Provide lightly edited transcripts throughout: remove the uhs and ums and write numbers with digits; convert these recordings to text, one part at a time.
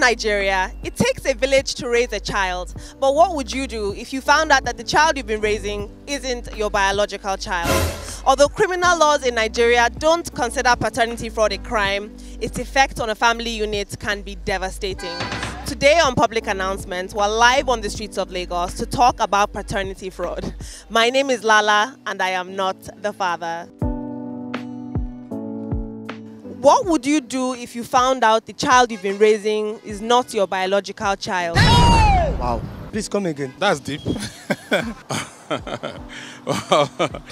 Nigeria, it takes a village to raise a child. But what would you do if you found out that the child you've been raising isn't your biological child? Although criminal laws in Nigeria don't consider paternity fraud a crime, its effect on a family unit can be devastating. Today on Public Announcement, we're live on the streets of Lagos to talk about paternity fraud. My name is Lala and I am not the father. What would you do if you found out the child you've been raising is not your biological child? Wow. Please come again. That's deep.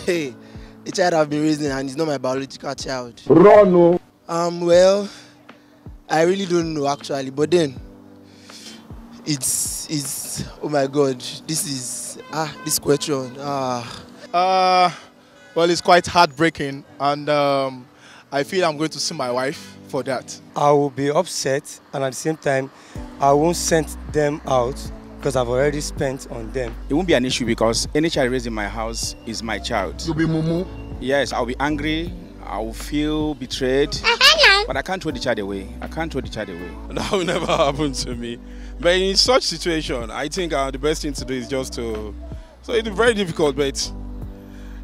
Hey, the child I've been raising and it's not my biological child. Run. Well, I really don't know actually, but then it's oh my God, this question. Well, it's quite heartbreaking, and I feel I'm going to sue my wife for that. I will be upset, and at the same time, I won't send them out because I've already spent on them. It won't be an issue because any child raised in my house is my child. You'll be mumu. Yes, I'll be angry. I will feel betrayed. But I can't throw the child away. That will never happen to me. But in such situation, I think the best thing to do is just to... So it's very difficult, but it's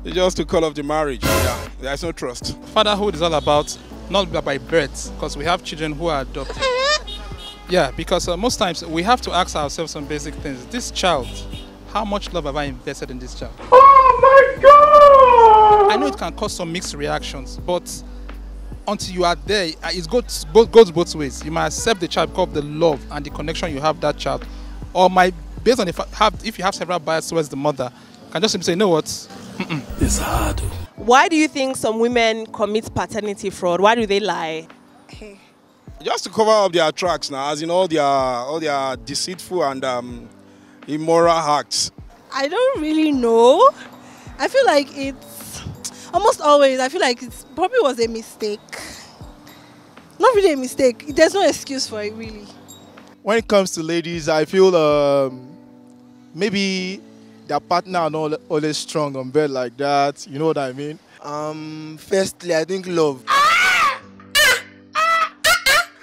just to call off the marriage. Yeah, there's no trust. Fatherhood is all about not by birth, because we have children who are adopted. Yeah, because most times we have to ask ourselves some basic things. This child, how much love have I invested in this child? Oh my God! I know it can cause some mixed reactions, but until you are there, it goes both ways. You might accept the child because of the love and the connection you have with that child, or based on if you have several bias towards the mother, you can just simply say, you know what? It's hard. Why do you think some women commit paternity fraud? Why do they lie? Just to cover up their tracks now, as in all their deceitful and immoral acts. I don't really know. I feel like it's almost always, I feel like it probably was a mistake. Not really a mistake. There's no excuse for it, really. When it comes to ladies, I feel maybe their partner are not always strong on bed like that. You know what I mean? Firstly, I think love.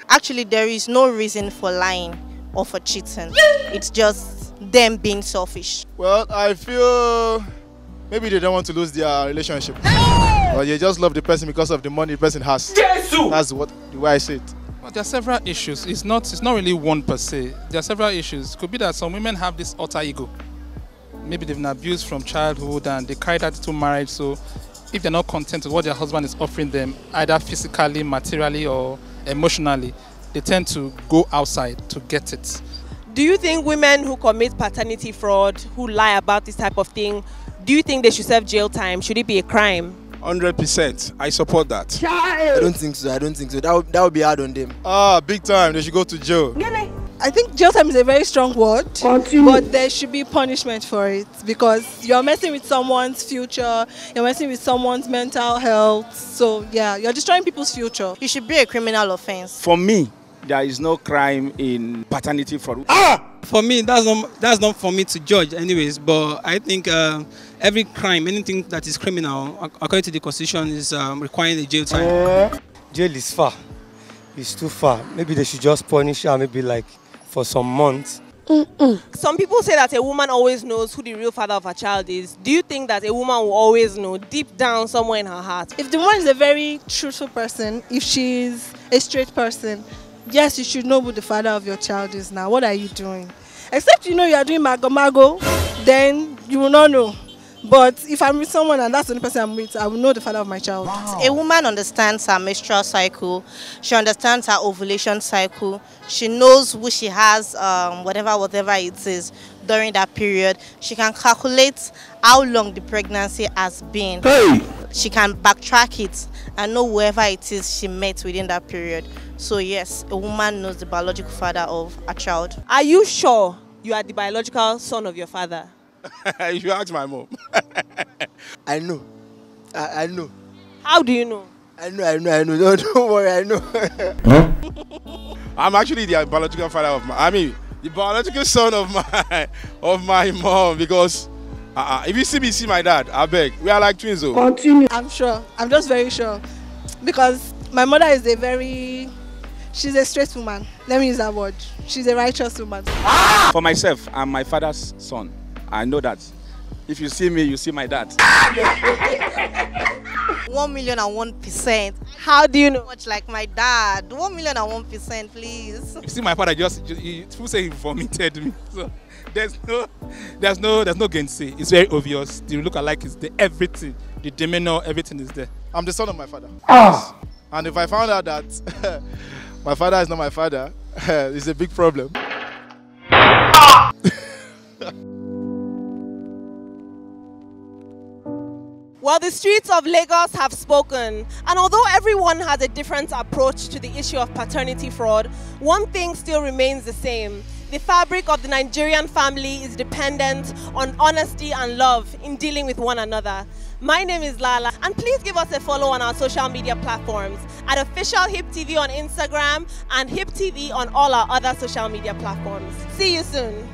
Actually, there is no reason for lying or for cheating. It's just them being selfish. Well, I feel maybe they don't want to lose their relationship. Or they just love the person because of the money the person has. That's the way I see it. Well, there are several issues. It's not really one per se. There are several issues. It could be that some women have this alter ego. Maybe they've been abused from childhood and they carry that to marriage. So if they're not content with what their husband is offering them, either physically, materially, or emotionally, they tend to go outside to get it. Do you think women who commit paternity fraud, who lie about this type of thing, do you think they should serve jail time? Should it be a crime? 100%. I support that. I don't think so. That would be hard on them. Big time. They should go to jail. I think jail time is a very strong word, but there should be punishment for it because you're messing with someone's future, you're messing with someone's mental health. So yeah, you're destroying people's future. It should be a criminal offense. For me, there is no crime in paternity fraud. For me, that's not for me to judge anyways, but I think every crime, anything that is criminal, according to the Constitution, is requiring a jail time. Jail is far. It's too far. Maybe they should just punish her, maybe like for some months. Some people say that a woman always knows who the real father of her child is. Do you think that a woman will always know deep down somewhere in her heart? If the woman is a very truthful person, if she's a straight person, yes, you should know who the father of your child is now. What are you doing? Except you are doing mago, then you will not know. But if I'm with someone and that's the only person I'm with, I will know the father of my child. Wow. A woman understands her menstrual cycle. She understands her ovulation cycle. She knows who she has, whatever it is, during that period. She can calculate how long the pregnancy has been. Hey. She can backtrack it and know whoever it is she met within that period. So yes, a woman knows the biological father of a child. Are you sure you are the biological son of your father? You should ask my mom. I know. I know. How do you know? I know. Don't worry, I know. I'm actually the biological father of the biological son of my mom, because if you see my dad, I beg, we are like twins. Continue. I'm sure. I'm just very sure. Because my mother is She's a straight woman. Let me use that word. She's a righteous woman. For myself, I'm my father's son. I know that. If you see me, you see my dad. 1,001%. How do you know? Much like my dad. 1,001%, please. You see, my father who say he vomited me. So there's no gainsay. It's very obvious. The look-alike is there. Everything, the demeanor, everything is there. I'm the son of my father. And if I found out that my father is not my father, it's a big problem. Well, the streets of Lagos have spoken, and although everyone has a different approach to the issue of paternity fraud, one thing still remains the same. The fabric of the Nigerian family is dependent on honesty and love in dealing with one another. My name is Lala, and please give us a follow on our social media platforms at Official Hip TV on Instagram and Hip TV on all our other social media platforms. See you soon.